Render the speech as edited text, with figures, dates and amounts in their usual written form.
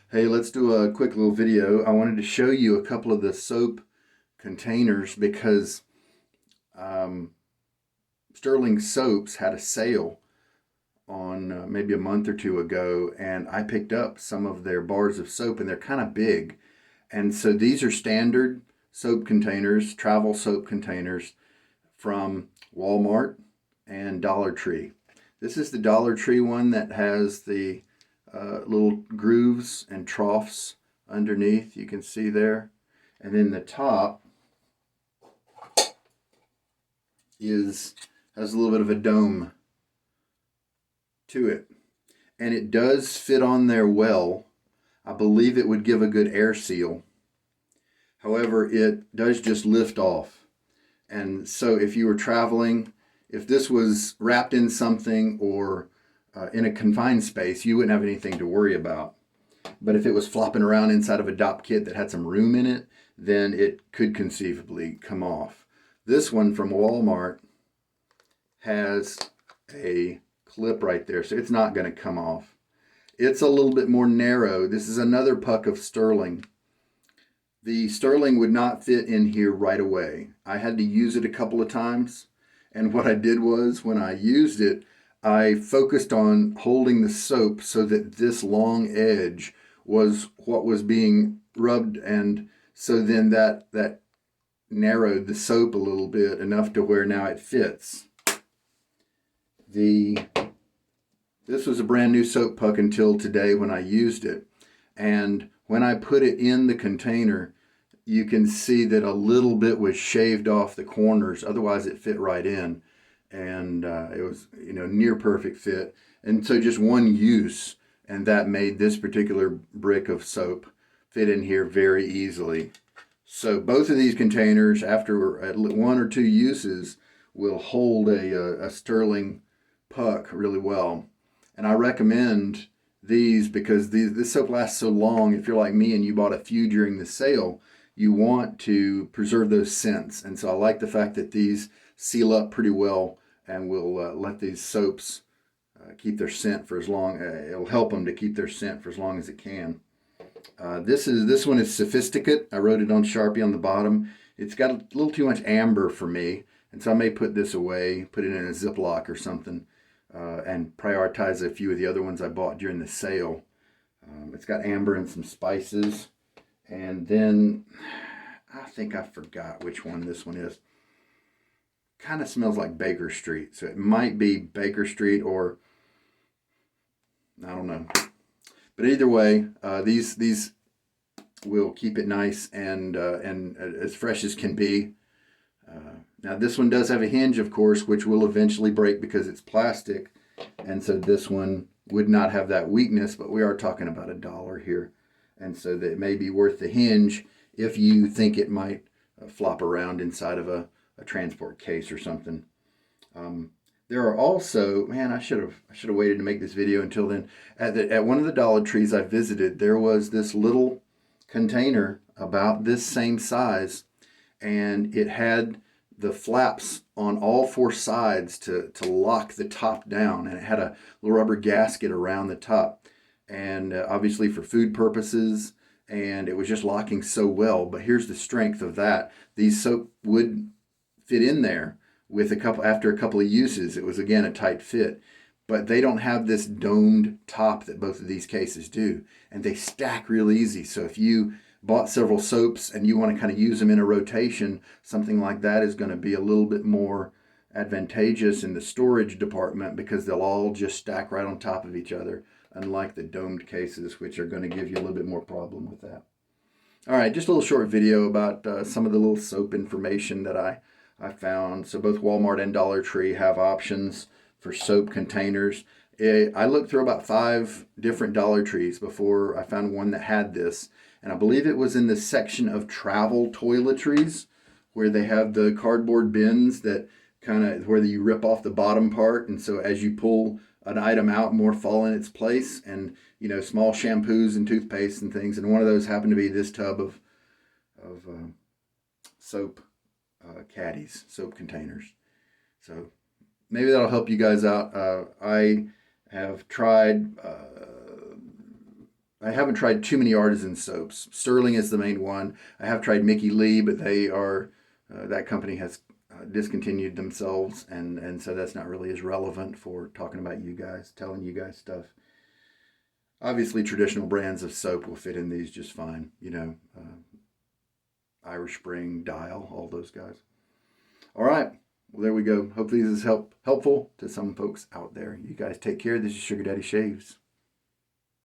Hey, let's do a quick little video. I wanted to show you a couple of the soap containers because um, Stirling Soaps had a sale on maybe a month or two ago, and I picked up some of their bars of soap, and they're kind of big. And so these are standard soap containers, travel soap containers from Walmart and Dollar Tree. This is the Dollar Tree one that has the little grooves and troughs underneath. You can see there. And then the top is has a little bit of a dome to it. And it does fit on there well. I believe it would give a good air seal. However, it does just lift off. And so if you were traveling, if this was wrapped in something or in a confined space, you wouldn't have anything to worry about. But if it was flopping around inside of a dop kit that had some room in it, then it could conceivably come off. This one from Walmart has a clip right there, so it's not going to come off. It's a little bit more narrow. This is another puck of Stirling. The Stirling would not fit in here right away. I had to use it a couple of times, and what I did was when I used it, I focused on holding the soap so that this long edge was what was being rubbed, and so then that narrowed the soap a little bit enough to where now it fits. This was a brand new soap puck until today when I used it, and when I put it in the container, you can see that a little bit was shaved off the corners. Otherwise, it fit right in, and it was near perfect fit. And so just one use, and that made this particular brick of soap fit in here very easily. So both of these containers, after one or two uses, will hold a Stirling puck really well. And I recommend these because this soap lasts so long. If you're like me and you bought a few during the sale, you want to preserve those scents. And so I like the fact that these seal up pretty well and will let these soaps keep their scent for as long. It'll help them to keep their scent for as long as it can. This one is Sophisticate. I wrote it on Sharpie on the bottom. It's got a little too much amber for me, and so I may put this away, put it in a Ziploc or something, and prioritize a few of the other ones I bought during the sale. It's got amber and some spices. And then I think I forgot which one this one is. Kind of smells like Baker Street. So it might be Baker Street or I don't know. But either way, these will keep it nice and as fresh as can be. Now this one does have a hinge, of course, which will eventually break because it's plastic. And so this one would not have that weakness, but we are talking about $1 here. And so that it may be worth the hinge if you think it might flop around inside of a transport case or something. There are also, man, I should have waited to make this video until then. At one of the Dollar Trees I visited, there was this little container about this same size, and it had the flaps on all four sides to lock the top down, and it had a little rubber gasket around the top. And obviously for food purposes, and it was just locking so well. But here's the strength of that. These soap would fit in there with after a couple of uses. It was again a tight fit, but they don't have this domed top that both of these cases do, and they stack real easy. So if you bought several soaps and you want to kind of use them in a rotation, something like that is going to be a little bit more advantageous in the storage department because they'll all just stack right on top of each other, unlike the domed cases, which are going to give you a little bit more problem with that. All right, just a little short video about some of the little soap information that I found. So both Walmart and Dollar Tree have options for soap containers. I looked through about 5 different Dollar Trees before I found one that had this. And I believe it was in the section of travel toiletries where they have the cardboard bins that kind of where you rip off the bottom part. And so as you pull an item out, more fall in its place, and small shampoos and toothpaste and things. And one of those happened to be this tub of soap caddies, soap containers. So maybe that'll help you guys out. I have tried I haven't tried too many artisan soaps. Stirling is the main one. I have tried Mickey Lee, but they are that company has discontinued themselves, and so that's not really as relevant for talking about you guys, telling you guys stuff. Obviously, traditional brands of soap will fit in these just fine. Irish Spring, Dial, all those guys. All right. Well, there we go. Hopefully, this is helpful to some folks out there. You guys take care. This is Sugar Daddy Shaves.